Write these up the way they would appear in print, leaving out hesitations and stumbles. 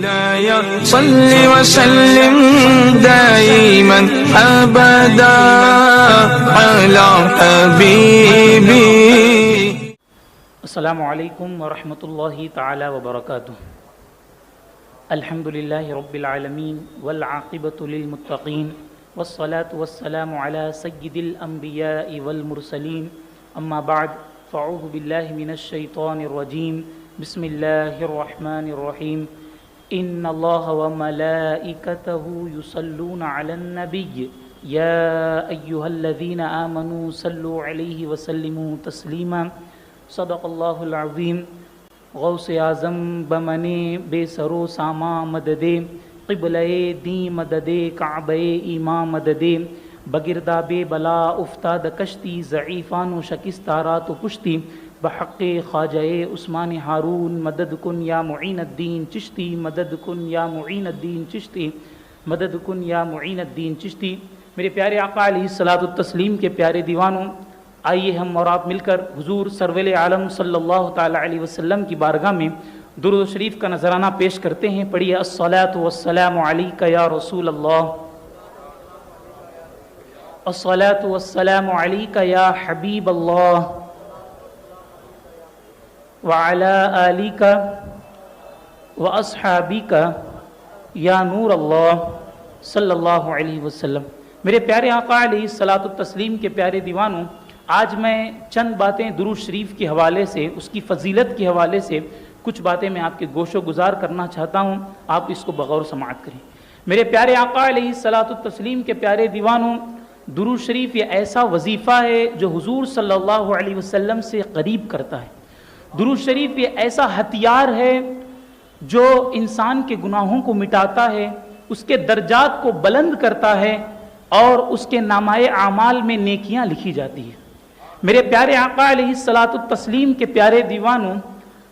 مولاي صل وسلم دائما أبدا على حبيبي. السلام علیکم ورحمۃ اللہ تعالی وبرکاتہ. الحمد للہ رب العالمین والعاقبۃ للمتقین والصلاة والسلام علی سید الانبیاء والمرسلین. اما بعد فاعوذ باللہ من الشیطان الرجیم. بسم اللہ الرحمن الرحیم. ان اللہ وملائکتہ یصلون علی النبی یا ایہا الذین آمنوا صلوا علیہ وسلموا تسلیما. صدق اللہ العظیم. غوث اعظم بمنے بے سرو ساما مددے قبلہ دیں مددے کعبہ ایماں مددے بگرداب بلا افتاد کشتی ضعیفان و شکستارات و پشتی بحق خواجہ عثمان ہارون مدد کن یا معین الدین چشتی مدد کن یا معین الدین چشتی مدد کن یا معین الدین چشتی. میرے پیارے آقا علیہ الصلوۃ والتسلیم کے پیارے دیوانوں، آئیے ہم اور آپ مل کر حضور سرور عالم صلی اللہ تعالی علیہ وسلم کی بارگاہ میں درود شریف کا نذرانہ پیش کرتے ہیں. پڑھیے الصلاۃ والسلام علیک یا رسول اللہ، الصلاۃ والسلام علیک یا حبیب اللہ، وعلی آلک واصحابک یا نور اللہ صلی اللہ علیہ وسلم. میرے پیارے آقا علیہ الصلوۃ والتسلیم کے پیارے دیوانوں، آج میں چند باتیں درود شریف کے حوالے سے، اس کی فضیلت کے حوالے سے کچھ باتیں میں آپ کے گوش و گزار کرنا چاہتا ہوں. آپ اس کو بغور سماعت کریں. میرے پیارے آقا علیہ الصلوۃ والتسلیم کے پیارے دیوانوں، درود شریف یہ ایسا وظیفہ ہے جو حضور صلی اللہ علیہ وسلم سے قریب کرتا ہے. درود شریف یہ ایسا ہتھیار ہے جو انسان کے گناہوں کو مٹاتا ہے، اس کے درجات کو بلند کرتا ہے اور اس کے نامہ اعمال میں نیکیاں لکھی جاتی ہیں. میرے پیارے آقا علیہ الصلوۃ والتسلیم کے پیارے دیوانوں،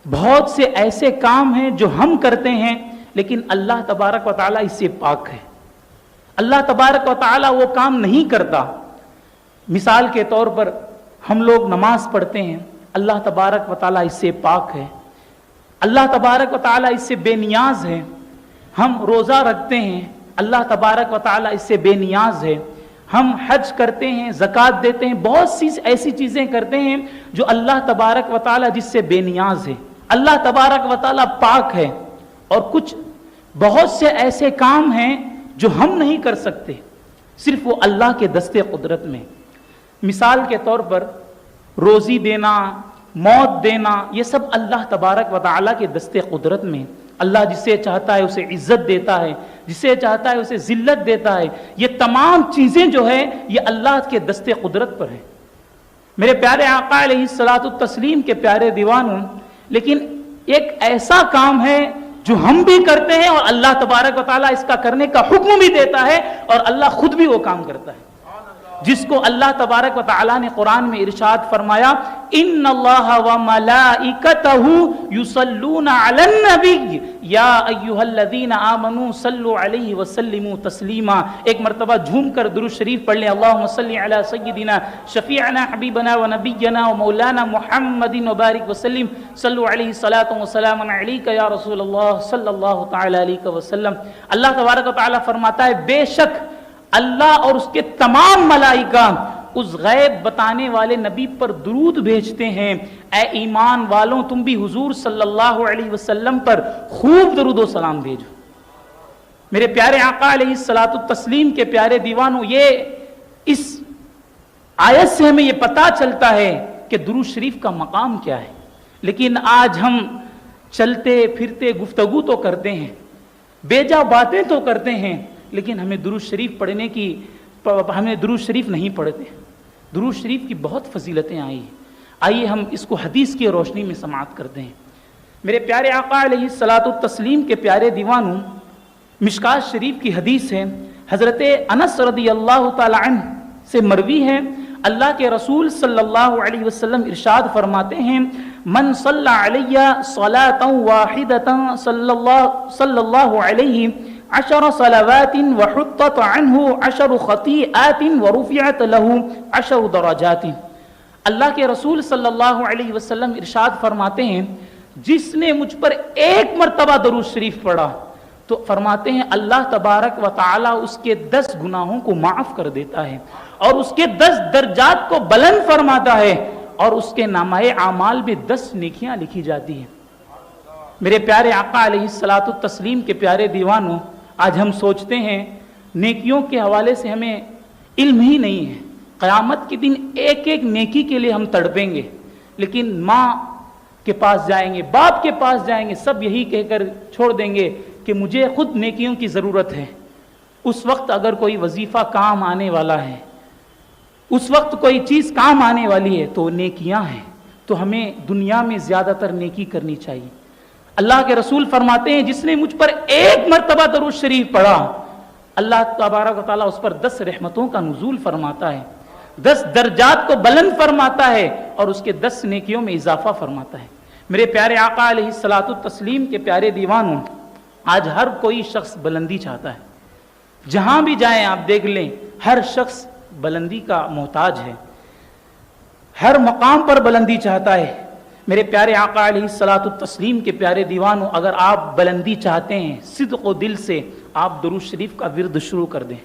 بہت سے ایسے کام ہیں جو ہم کرتے ہیں لیکن اللہ تبارک و تعالیٰ اس سے پاک ہے. اللہ تبارک و تعالیٰ وہ کام نہیں کرتا. مثال کے طور پر ہم لوگ نماز پڑھتے ہیں، اللہ تبارک و تعالیٰ اس سے پاک ہے، اللہ تبارک و تعالیٰ اس سے بے نیاز ہے. ہم روزہ رکھتے ہیں، اللہ تبارک و تعالیٰ اس سے بے نیاز ہے. ہم حج کرتے ہیں، زکوٰۃ دیتے ہیں، بہت سی ایسی چیزیں کرتے ہیں جو اللہ تبارک و تعالیٰ جس سے بے نیاز ہے. اللہ تبارک و تعالیٰ پاک ہے. اور کچھ بہت سے ایسے کام ہیں جو ہم نہیں کر سکتے، صرف وہ اللہ کے دستے قدرت میں. مثال کے طور پر روزی دینا، موت دینا، یہ سب اللہ تبارک و تعالیٰ کے دستے قدرت میں. اللہ جسے چاہتا ہے اسے عزت دیتا ہے، جسے چاہتا ہے اسے ذلت دیتا ہے. یہ تمام چیزیں جو ہے یہ اللہ کے دستے قدرت پر ہیں. میرے پیارے آقا علیہ الصلوۃ والتسلیم کے پیارے دیوانوں، لیکن ایک ایسا کام ہے جو ہم بھی کرتے ہیں اور اللہ تبارک و تعالیٰ اس کا کرنے کا حکم بھی دیتا ہے اور اللہ خود بھی وہ کام کرتا ہے، جس کو اللہ تبارک و تعالیٰ نے قرآن میں ارشاد فرمایا ان اللہ وملائکتہ یصلون علی النبی یا ایہا الذین آمنوا صلوا علیہ وسلموا تسلیما. ایک مرتبہ جھوم کر درود شریف پڑھ لیں. اللہم صلی علی سیدنا شفیعنا حبیبنا ونبینا ومولانا محمد وبارک وسلم. صلوا علیہ صلاۃ وسلام علیک یا رسول اللہ صلی اللہ تعالی علیہ وسلم. اللہ تبارک و تعالیٰ فرماتا ہے بے شک اللہ اور اس کے تمام ملائکہ اس غیب بتانے والے نبی پر درود بھیجتے ہیں. اے ایمان والوں تم بھی حضور صلی اللہ علیہ وسلم پر خوب درود و سلام بھیجو. میرے پیارے آقا علیہ الصلوۃ والتسلیم کے پیارے دیوانوں، یہ اس آیت سے ہمیں یہ پتہ چلتا ہے کہ درود شریف کا مقام کیا ہے. لیکن آج ہم چلتے پھرتے گفتگو تو کرتے ہیں، بیجا باتیں تو کرتے ہیں، لیکن ہمیں درود شریف پڑھنے کی ہمیں درود شریف نہیں پڑھتے. درود شریف کی بہت فضیلتیں آئی ہیں. آئیے ہم اس کو حدیث کی روشنی میں سماعت کرتے ہیں. میرے پیارے آقا علیہ الصلوۃ والتسلیم کے پیارے دیوانوں، مشکات شریف کی حدیث ہے، حضرت انس رضی اللہ تعالی عنہ سے مروی ہے. اللہ کے رسول صلی اللہ علیہ وسلم ارشاد فرماتے ہیں من صلی علیہ صلاۃ واحدۃ صلی اللہ علیہ 10 صلوات وحطت عنہ 10 خطیئات ورفعت له 10 درجات. اللہ کے رسول صلی اللہ علیہ وسلم ارشاد فرماتے ہیں جس نے مجھ پر ایک مرتبہ درود شریف پڑھا تو فرماتے ہیں اللہ تبارک و تعالی اس کے 10 گناہوں کو معاف کر دیتا ہے اور اس کے 10 درجات کو بلند فرماتا ہے اور اس کے نامہ اعمال میں 10 نیکیاں لکھی جاتی ہیں۔ میرے پیارے آقا علیہ الصلاۃ والتسلیم کے پیارے دیوانوں، آج ہم سوچتے ہیں نیکیوں کے حوالے سے ہمیں علم ہی نہیں ہے۔ قیامت کے دن ایک ایک نیکی کے لیے ہم تڑپیں گے، لیکن ماں کے پاس جائیں گے، باپ کے پاس جائیں گے، سب یہی کہہ کر چھوڑ دیں گے کہ مجھے خود نیکیوں کی ضرورت ہے۔ اس وقت اگر کوئی وظیفہ کام آنے والا ہے، اس وقت کوئی چیز کام آنے والی ہے تو نیکیاں ہیں، تو ہمیں دنیا میں زیادہ تر نیکی کرنی چاہیے۔ اللہ کے رسول فرماتے ہیں جس نے مجھ پر ایک مرتبہ درود شریف پڑھا، اللہ تبارک و تعالیٰ اس پر 10 رحمتوں کا نزول فرماتا ہے، 10 درجات کو بلند فرماتا ہے اور اس کے 10 نیکیوں میں اضافہ فرماتا ہے۔ میرے پیارے آقا علیہ الصلاۃ والتسلیم کے پیارے دیوانوں، آج ہر کوئی شخص بلندی چاہتا ہے، جہاں بھی جائیں آپ دیکھ لیں ہر شخص بلندی کا محتاج ہے، ہر مقام پر بلندی چاہتا ہے۔ میرے پیارے آقا علیہ الصلاۃ والتسلیم کے پیارے دیوانوں، اگر آپ بلندی چاہتے ہیں صدق و دل سے، آپ درود شریف کا ورد شروع کر دیں۔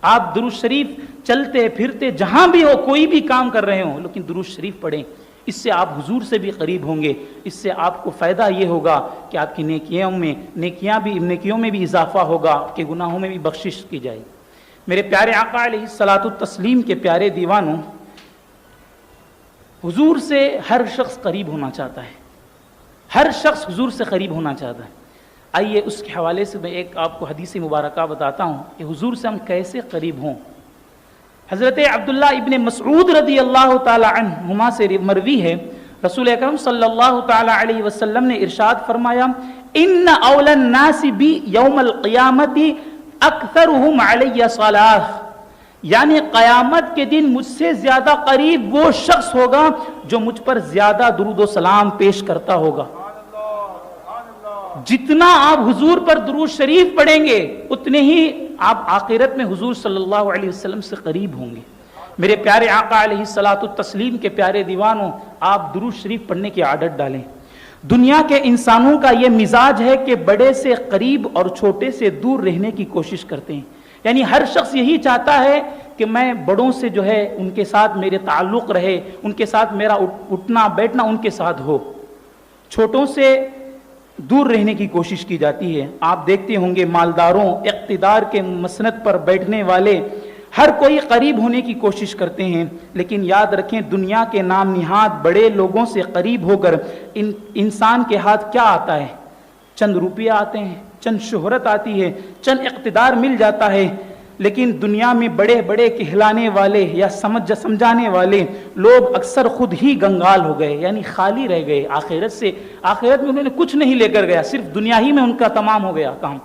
آپ درود شریف چلتے پھرتے جہاں بھی ہو، کوئی بھی کام کر رہے ہوں، لیکن درود شریف پڑھیں۔ اس سے آپ حضور سے بھی قریب ہوں گے، اس سے آپ کو فائدہ یہ ہوگا کہ آپ کی نیکیوں میں بھی اضافہ ہوگا، آپ کے گناہوں میں بھی بخشش کی جائے گی۔ میرے پیارے آقا علیہ الصلاۃ والتسلیم کے پیارے دیوانوں، حضور سے ہر شخص قریب ہونا چاہتا ہے، ہر شخص حضور سے قریب ہونا چاہتا ہے۔ آئیے اس کے حوالے سے میں ایک آپ کو حدیث مبارکہ بتاتا ہوں کہ حضور سے ہم کیسے قریب ہوں۔ حضرت عبداللہ ابن مسعود رضی اللہ تعالی عنہما سے مروی ہے، رسول اکرم صلی اللہ تعالی علیہ وسلم نے ارشاد فرمایا، ان اول الناس بی یوم القیامت اکثرہم علی صلاۃ، یعنی قیامت کے دن مجھ سے زیادہ قریب وہ شخص ہوگا جو مجھ پر زیادہ درود و سلام پیش کرتا ہوگا۔ جتنا آپ حضور پر درود شریف پڑھیں گے اتنے ہی آپ آخرت میں حضور صلی اللہ علیہ وسلم سے قریب ہوں گے۔ میرے پیارے آقا علیہ الصلاۃ والتسلیم کے پیارے دیوانوں، آپ درود شریف پڑھنے کی عادت ڈالیں۔ دنیا کے انسانوں کا یہ مزاج ہے کہ بڑے سے قریب اور چھوٹے سے دور رہنے کی کوشش کرتے ہیں، یعنی ہر شخص یہی چاہتا ہے کہ میں بڑوں سے جو ہے ان کے ساتھ میرے تعلق رہے، ان کے ساتھ میرا اٹھنا بیٹھنا ان کے ساتھ ہو، چھوٹوں سے دور رہنے کی کوشش کی جاتی ہے۔ آپ دیکھتے ہوں گے مالداروں، اقتدار کے مسند پر بیٹھنے والے، ہر کوئی قریب ہونے کی کوشش کرتے ہیں، لیکن یاد رکھیں دنیا کے نام نہاد بڑے لوگوں سے قریب ہو کر انسان کے ہاتھ کیا آتا ہے؟ چند روپیہ آتے ہیں، چند شہرت آتی ہے، چند اقتدار مل جاتا ہے، لیکن دنیا میں بڑے بڑے کہلانے والے یا سمجھانے والے لوگ اکثر خود ہی گنگال ہو گئے، یعنی خالی رہ گئے آخرت میں انہوں نے کچھ نہیں لے کر گیا، صرف دنیا ہی میں ان کا تمام ہو گیا کام۔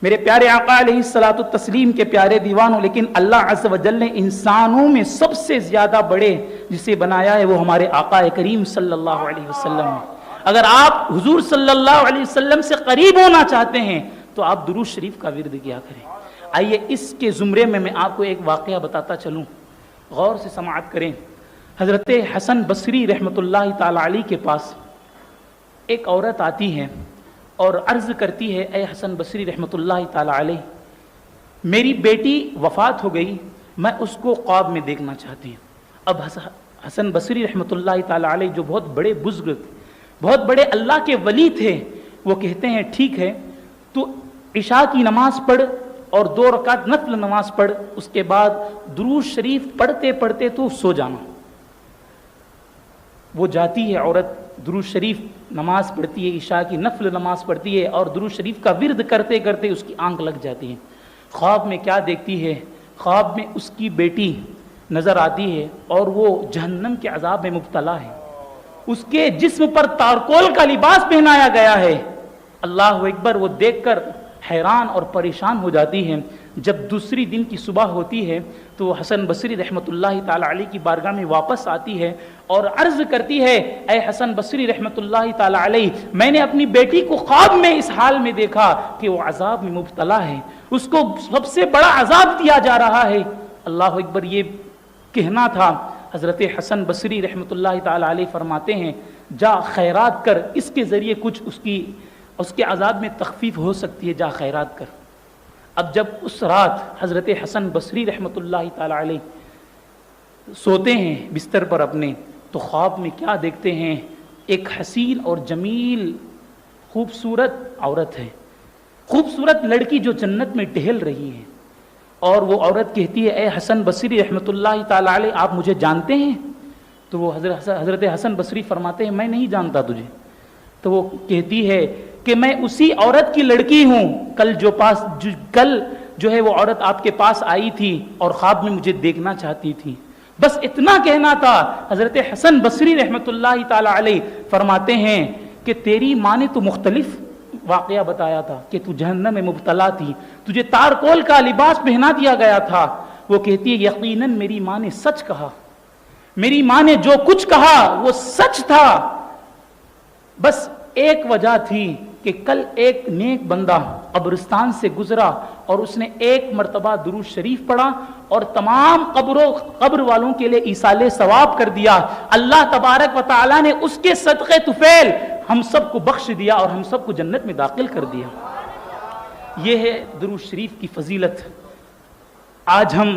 میرے پیارے آقا علیہ الصلاۃ والتسلیم کے پیارے دیوانوں، لیکن اللہ عز و جل نے انسانوں میں سب سے زیادہ بڑے جسے بنایا ہے وہ ہمارے آقا کریم صلی اللہ علیہ وسلم ہے۔ اگر آپ حضور صلی اللہ علیہ وسلم سے قریب ہونا چاہتے ہیں تو آپ درود شریف کا ورد کیا کریں۔ آئیے اس کے زمرے میں آپ کو ایک واقعہ بتاتا چلوں، غور سے سماعت کریں۔ حضرت حسن بصری رحمۃ اللہ تعالی علیہ کے پاس ایک عورت آتی ہے اور عرض کرتی ہے، اے حسن بصری رحمۃ اللہ تعالی علیہ، میری بیٹی وفات ہو گئی، میں اس کو خواب میں دیکھنا چاہتی ہوں۔ اب حسن بصری رحمۃ اللہ تعالی علیہ جو بہت بڑے بزرگ، بہت بڑے اللہ کے ولی تھے، وہ کہتے ہیں ٹھیک ہے، تو عشاء کی نماز پڑھ اور 2 رکعت نفل نماز پڑھ، اس کے بعد درود شریف پڑھتے پڑھتے تو سو جانا۔ وہ جاتی ہے عورت، درود شریف نماز پڑھتی ہے، عشاء کی نفل نماز پڑھتی ہے اور درود شریف کا ورد کرتے کرتے اس کی آنکھ لگ جاتی ہے۔ خواب میں کیا دیکھتی ہے؟ خواب میں اس کی بیٹی نظر آتی ہے اور وہ جہنم کے عذاب میں مبتلا ہے، اس کے جسم پر تارکول کا لباس پہنایا گیا ہے۔ اللہ اکبر، وہ دیکھ کر حیران اور پریشان ہو جاتی ہے۔ جب دوسری دن کی صبح ہوتی ہے تو حسن بصری رحمۃ اللہ تعالی علیہ کی بارگاہ میں واپس آتی ہے اور عرض کرتی ہے، اے حسن بصری رحمۃ اللہ تعالی علیہ، میں نے اپنی بیٹی کو خواب میں اس حال میں دیکھا کہ وہ عذاب میں مبتلا ہے، اس کو سب سے بڑا عذاب دیا جا رہا ہے۔ اللہ اکبر، یہ کہنا تھا۔ حضرت حسن بصری رحمۃ اللہ تعالی علیہ فرماتے ہیں، جا خیرات کر، اس کے ذریعے کچھ اس کی اس کے عذاب میں تخفیف ہو سکتی ہے، جا خیرات کر۔ اب جب اس رات حضرت حسن بصری رحمۃ اللہ تعالی علیہ سوتے ہیں بستر پر اپنے، تو خواب میں کیا دیکھتے ہیں؟ ایک حسین اور جمیل خوبصورت عورت ہے، خوبصورت لڑکی جو جنت میں ٹہل رہی ہے، اور وہ عورت کہتی ہے اے حسن بصری رحمۃ اللہ تعالی علیہ، آپ مجھے جانتے ہیں؟ تو وہ حضرت حسن بصری فرماتے ہیں میں نہیں جانتا تجھے۔ تو وہ کہتی ہے کہ میں اسی عورت کی لڑکی ہوں، کل جو ہے وہ عورت آپ کے پاس آئی تھی اور خواب میں مجھے دیکھنا چاہتی تھی۔ بس اتنا کہنا تھا۔ حضرت حسن بصری رحمۃ اللہ تعالی علیہ فرماتے ہیں کہ تیری ماں نے تو مختلف واقعہ بتایا تھا کہ تو جہنم میں مبتلا تھی، تجھے تارکول کا لباس پہنا دیا گیا تھا۔ وہ کہتی ہے یقیناً میری ماں نے سچ کہا، میری ماں نے جو کچھ کہا وہ سچ تھا، بس ایک وجہ تھی کہ کل ایک نیک بندہ قبرستان سے گزرا اور اس نے ایک مرتبہ درود شریف پڑھا اور تمام قبر والوں کے لیے ایصال ثواب کر دیا۔ اللہ تبارک و تعالی نے اس کے صدقے طفیل ہم سب کو بخش دیا اور ہم سب کو جنت میں داخل کر دیا۔ یہ ہے درود شریف کی فضیلت۔ آج ہم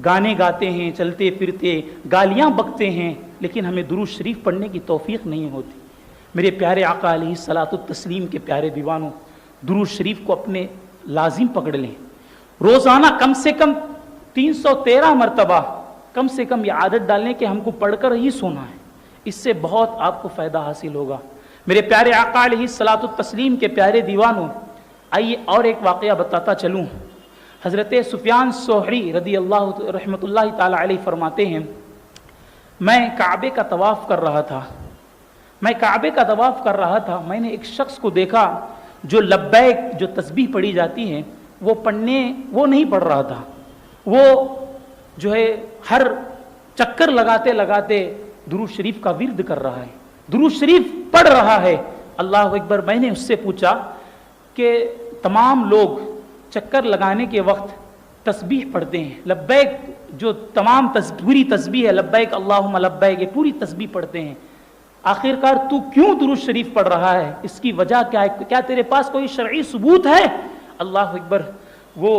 گانے گاتے ہیں، چلتے پھرتے گالیاں بکتے ہیں، لیکن ہمیں درود شریف پڑھنے کی توفیق نہیں ہوتی۔ میرے پیارے آقا علیہ الصلاۃ والتسلیم کے پیارے دیوانوں، درود شریف کو اپنے لازم پکڑ لیں۔ روزانہ کم سے کم 313 مرتبہ کم سے کم یہ عادت ڈالنے کہ ہم کو پڑھ کر ہی سونا ہے، اس سے بہت آپ کو فائدہ حاصل ہوگا۔ میرے پیارے آقا علیہ الصلاۃ والتسلیم کے پیارے دیوانوں، آئیے اور ایک واقعہ بتاتا چلوں۔ حضرت سفیان ثوری رضی اللہ رحمۃ اللہ تعالی علیہ فرماتے ہیں میں کعبے کا طواف کر رہا تھا، میں نے ایک شخص کو دیکھا جو لبیک جو تسبیح پڑھی جاتی ہے وہ نہیں پڑھ رہا تھا، وہ جو ہے ہر چکر لگاتے لگاتے درود شریف کا ورد کر رہا ہے، درود شریف پڑھ رہا ہے۔ اللہ اکبر۔ میں نے اس سے پوچھا کہ تمام لوگ چکر لگانے کے وقت تسبیح پڑھتے ہیں، لبیک جو تمام پوری تسبیح ہے، لبیک اللہم لبیک، یہ پوری تسبیح پڑھتے ہیں، آخرکار تو کیوں درود شریف پڑھ رہا ہے؟ اس کی وجہ کیا ہے؟ کیا تیرے پاس کوئی شرعی ثبوت ہے؟ اللہ اکبر۔ وہ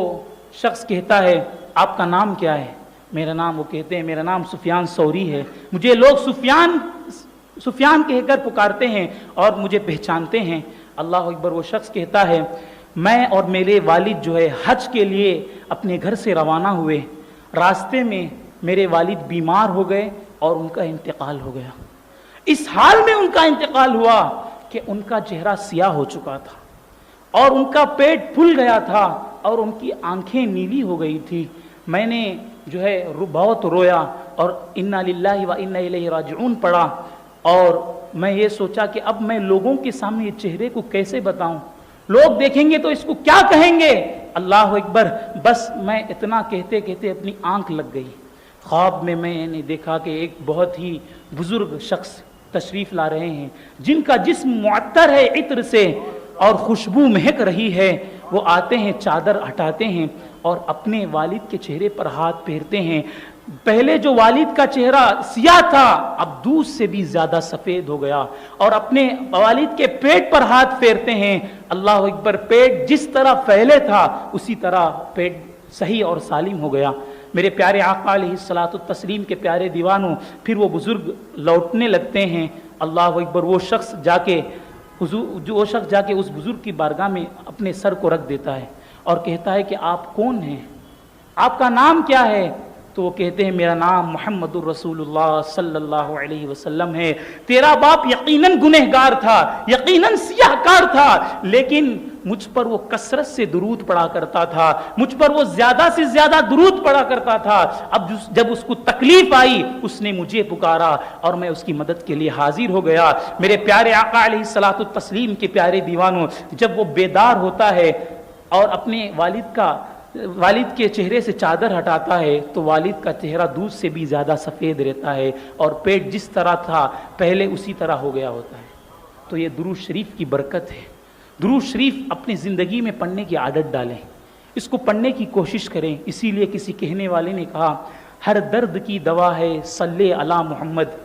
شخص کہتا ہے آپ کا نام کیا ہے؟ وہ کہتے ہیں میرا نام سفیان ثوری ہے، مجھے لوگ سفیان کہہ کر پکارتے ہیں اور مجھے پہچانتے ہیں۔ اللہ اکبر۔ وہ شخص کہتا ہے میں اور میرے والد جو ہے حج کے لیے اپنے گھر سے روانہ ہوئے، راستے میں میرے والد بیمار ہو گئے اور ان کا انتقال ہو گیا۔ اس حال میں ان کا انتقال ہوا کہ ان کا چہرہ سیاہ ہو چکا تھا اور ان کا پیٹ پھول گیا تھا اور ان کی آنکھیں نیلی ہو گئی تھی۔ میں نے جو ہے بہت رویا اور انا للہ و انا الیہ راجعون پڑھا، اور میں یہ سوچا کہ اب میں لوگوں کے سامنے یہ چہرے کو کیسے بتاؤں، لوگ دیکھیں گے تو اس کو کیا کہیں گے۔ اللہ اکبر۔ بس میں اتنا کہتے کہتے اپنی آنکھ لگ گئی۔ خواب میں نے دیکھا کہ ایک بہت ہی بزرگ شخص تشریف لا رہے ہیں جن کا جسم معطر ہے عطر سے اور خوشبو مہک رہی ہے۔ وہ آتے ہیں، چادر ہٹاتے ہیں اور اپنے والد کے چہرے پر ہاتھ پھیرتے ہیں۔ پہلے جو والد کا چہرہ سیاہ تھا اب دودھ سے بھی زیادہ سفید ہو گیا، اور اپنے والد کے پیٹ پر ہاتھ پھیرتے ہیں۔ اللہ اکبر۔ پیٹ جس طرح پھیلے تھا اسی طرح پیٹ صحیح اور سالم ہو گیا۔ میرے پیارے آقا علیہ الصلاۃ والتسلیم کے پیارے دیوانوں، پھر وہ بزرگ لوٹنے لگتے ہیں۔ اللہ اکبر۔ وہ شخص جا کے اس بزرگ کی بارگاہ میں اپنے سر کو رکھ دیتا ہے اور کہتا ہے کہ آپ کون ہیں، آپ کا نام کیا ہے؟ تو وہ کہتے ہیں میرا نام محمد الرسول اللہ صلی اللہ علیہ وسلم ہے۔ تیرا باپ یقیناً گنہگار تھا، یقیناً سیاہ کار تھا، لیکن مجھ پر وہ کثرت سے درود پڑھا کرتا تھا، مجھ پر وہ زیادہ سے زیادہ درود پڑھا کرتا تھا۔ اب جب اس کو تکلیف آئی اس نے مجھے پکارا اور میں اس کی مدد کے لیے حاضر ہو گیا۔ میرے پیارے آقا علیہ الصلاۃ والتسلیم کے پیارے دیوانوں، جب وہ بیدار ہوتا ہے اور اپنے والد کے چہرے سے چادر ہٹاتا ہے تو والد کا چہرہ دودھ سے بھی زیادہ سفید رہتا ہے اور پیٹ جس طرح تھا پہلے اسی طرح ہو گیا ہوتا ہے۔ تو یہ درود شریف کی برکت ہے۔ درود شریف اپنی زندگی میں پڑھنے کی عادت ڈالیں، اس کو پڑھنے کی کوشش کریں۔ اسی لیے کسی کہنے والے نے کہا ہر درد کی دوا ہے صلی علی محمد،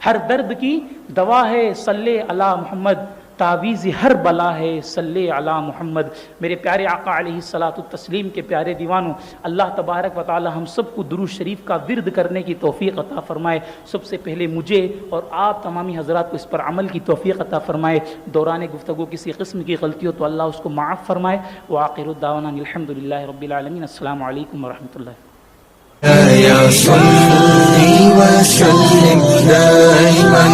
ہر درد کی دوا ہے صلی علی محمد، تعویذ ہر بلا ہے، صلی علی محمد۔ میرے پیارے آقا علیہ الصلاۃ والتسلیم کے پیارے دیوانوں، اللہ تبارک و تعالی ہم سب کو درود شریف کا ورد کرنے کی توفیق عطا فرمائے۔ سب سے پہلے مجھے اور آپ تمامی حضرات کو اس پر عمل کی توفیق عطا فرمائے۔ دوران گفتگو کسی قسم کی غلطی ہو تو اللہ اس کو معاف فرمائے۔ وآخر الدعوانا الحمد للہ رب العالمین۔ السلام علیکم ورحمۃ اللہ۔ يا صل وسلم دائما